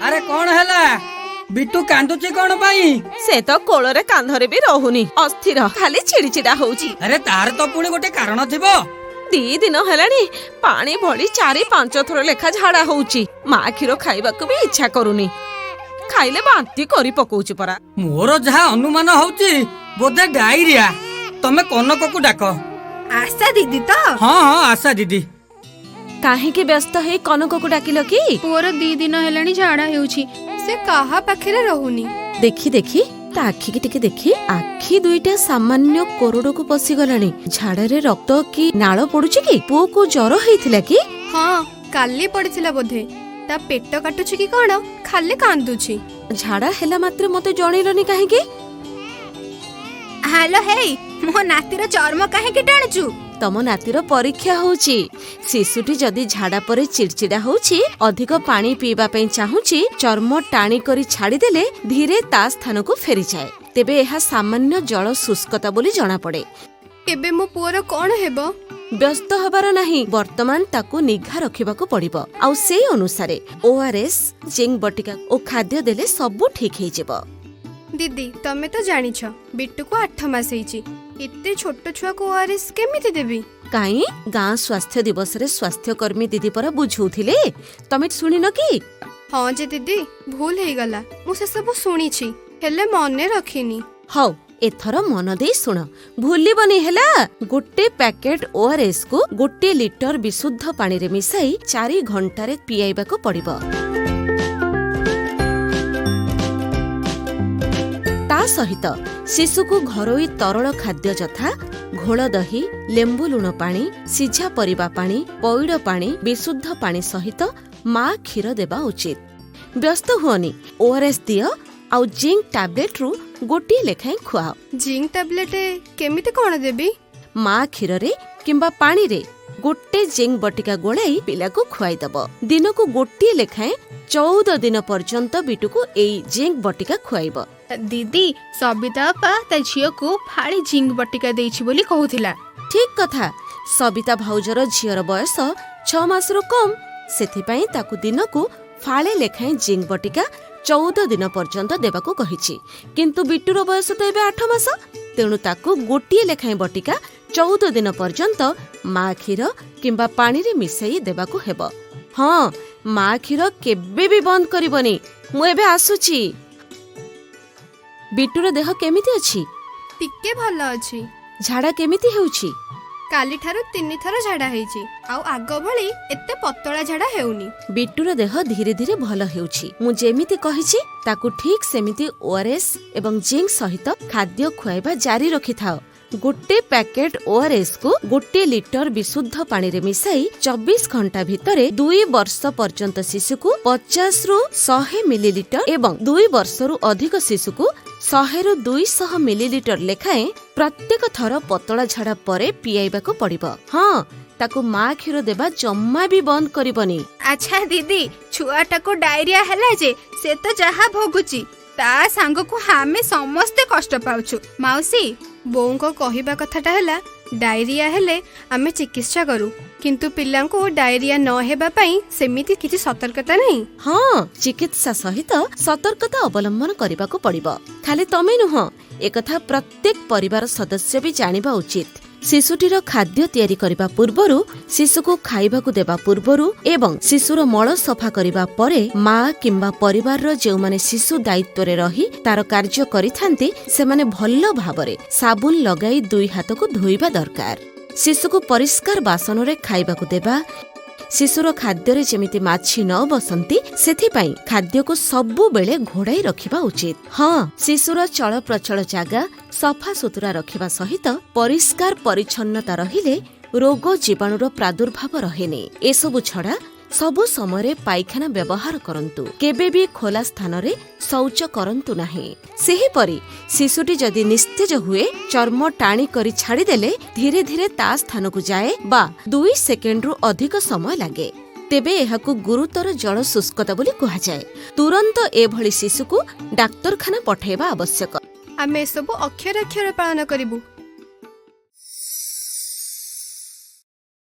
अरे कौन हैला बिट्टू कांदुची कौन पाई से तो कोଳରେ कांधरे भी रहुनी अस्थिर खाली चिड़चिड़ा होउची। अरे तार तो पुणी गोटे कारण थिबो। 2 दिन हेलानी पानी भली 4-5 थर लेखा झाड़ा होउची। माँ क्षीर खाइबाकू भी इच्छा करूनी, खाइले बांती करी पकोउची परा। मोर जहा अनुमान होउची बोधे डायरिया। तमे कनक को डाक। आशा दीदी तो? हाँ हाँ आशा दीदी। काहेकि व्यस्त है कनक को डाकिल कि? पुअर 2 दिन हेलानी झाड़ा हेउची, से काहा पाखरे रहुनी। देखी देखी ता आखि की टिके देखी, आखि दुईटा सामान्य कोरडो को पसी गलानी। झाड़ारे रक्त की नाळ पडुची कि? पुओ को ज्वर हेइथिला कि? हाँ काली पड़िथिला बोधे। ता पेट काटुची कि कोन खाली कांदुची। झाड़ा हेला मात्र मते जणैलनी काहेकि? हेलो हे मो नातीर चर्म काहेकि टाणुचु? तम नातीर परीक्षा होउची। शिशुटी जदि झाड़ा परे चिड़चिड़ा होउची, अधिक पानी पीबा पई चाहूची, चर्म टाणी करी छाड़ी देले धीरे ता स्थान को फेरी जाए, तेबे एहा सामान्य जल शुष्कता बोली जणा पड़े। एबे मो पुअर कोन हेबो? व्यस्त हबार नाही, वर्तमान ताकू निघा रखिबाकू पड़िबो। आउ से अनुसारे ओआरएस, जिंक बटिका ओ खाद्य देले सब ठीक हेइ जेबो। दीदी तमे तो जानिछ बिट्टू को 8 मास हेइची, इत्ते छोट छुआ को ओआरएस केमिति देबी? काई गाँ स्वास्थ्य दिवस रे स्वास्थ्य कर्मी दीदी पर बुझौथिले, तमे सुनिन कि? हाँ जे दीदी भूल हेइ गला, मु से सब सुनिछि हेले मने रखिनी। हौ एथर मन दे सुन, भूलिबनी हेला। गोटे पैकेट ओआरएस को 1 लिटर विशुद्ध पानी रे मिसाई 4 घंटा रे पियाइबाको पड़िबो। ता सहित शिशु को घरोई तरल खाद्य जथा घोल दही, लेंबू लुण पानी, सिझा परिबा पानी, पौड़ पानी, विशुद्ध पानी सहित माँ क्षीर देबा उचित। व्यस्त हुअनी, ओआरएस दियो आउ जिंक टैबलेट रु 1 लेखाएं खुआओ। जिंक टैबलेट केमिति कोन देबी? माँ क्षीर रे किंबा पानी रे 1 जिंक बटिका गोलाई पिला को खुआई दबो। दिन को 1 लेखाएं 14 दिन पर्यंत बिटू को एई जिंक बटिका खुआइबो। दीदी सबिता अपा ता झियो को फाड़ी जिंक बटिका देइछि बोली कहूथिला। ठीक कथा, सबिता भाउजर झियर बयस 6 मास रु कम, सेथि पई ताकू दिन को फाळे लेखाएं जिंक बटिका 14 दिन पर्यंत देबाको कहिछि। किंतु बिटूर बयस तो एबे 8 मास, तेणु ताकू 1 लेखाएं बटिका 14 दिन पर्यंत माँ क्षीर किंबा पानी रे मिसाई देबाको हेबो। हाँ माँ क्षीर केबे भी बंद करिबनी। मु एबे आसुछि। बिटूर देह केमिति अछि? टिके भल अछि। झाड़ा केमिति हेउछि? काली ठारू 3 थर झाड़ा हेइछि, आउ आग भली एते पतळा झाड़ा हेउनी। बिटूर देह धीरे धीरे भल हेउछि। मु जेमिति कहिछि ताकू ठीक सेमिति ओआरएस एवं जिंक सहित खाद्य खुआइबा जारी रखिथाओ। 1 पैकेट ओआरएस को 1 लिटर विशुद्ध पानी रे मिसाई 24 घंटा भितरे 2 वर्ष पर्यंत शिशु को 50 रु 100 मिलीलीटर एवं 2 वर्ष रु अधिक शिशु को 100 रु 200 मिलीलीटर लेखाएं प्रत्येक थर पतला झाड़ा परे पियाइबाको पड़िबो। हाँ ताकू माँ क्षीर देबा जम्मा भी बंद करिबनी। अच्छा दीदी छुआटा को डायरिया हैला जे से तो जहा भोगुची ता सांग को हमें समस्ते कष्ट पाउछु। माउसी बों को कहिबा कथाटा हैला डायरिया हेले आमे चिकित्सा करू, किंतु पिल्ला को डायरिया न हेबा पई सेमिति किछि सतर्कता नहीं। हाँ चिकित्सा सहित सतर्कता अवलंबन करबाको पड़िबो। खाली तमे नुह, एकथा प्रत्येक परिवार सदस्य भी जानिबा उचित। शिशुटीर खाद्य तैयारी करबा पूर्वरु, शिशु को खाइबाकू देबा पूर्वरु एवं शिशुर मळ सफा करबा परे माँ किंबा परिवार रो जे माने शिशु दायित्व रे रही तार कार्य करिथांती सेमाने भल्ल भाबरे साबुन लगाई 2 हाथ को धोइबा दरकार। शिशु को परिष्कार बासन रे खाइबाकू देबा, शिशुर खाद्य रे जेमिति माछी न बसंती सेथिपाई खाद्य को सबु बेले घोड़ाई रखिबा उचित। हाँ शिशुर चल प्रचल जागा सफा सुतुरा रखिबा सहित परिष्कार परिच्छन्नता रहिले रोग जीवाणुर प्रादुर्भाव रहेनी। एसबु छड़ा सबु समय पायखाना व्यवहार करंतु, केबे भी खोला स्थान रे शौच करंतु नाही। सेहीपरि शिशुटी जदि निस्तेज हुए चर्म टाणी करी छाड़ी देले धीरे धीरे ता स्थान को जाए बा 2 सेकेंड रु अधिक समय लागे, तेबे एहाकू गुरुतर जल शुष्कता बोली कहा जाए। तुरंत एभली शिशु को डाक्तरखाना पठाइबा आवश्यक। आमे सब अक्षर अक्षर पालन करिबु,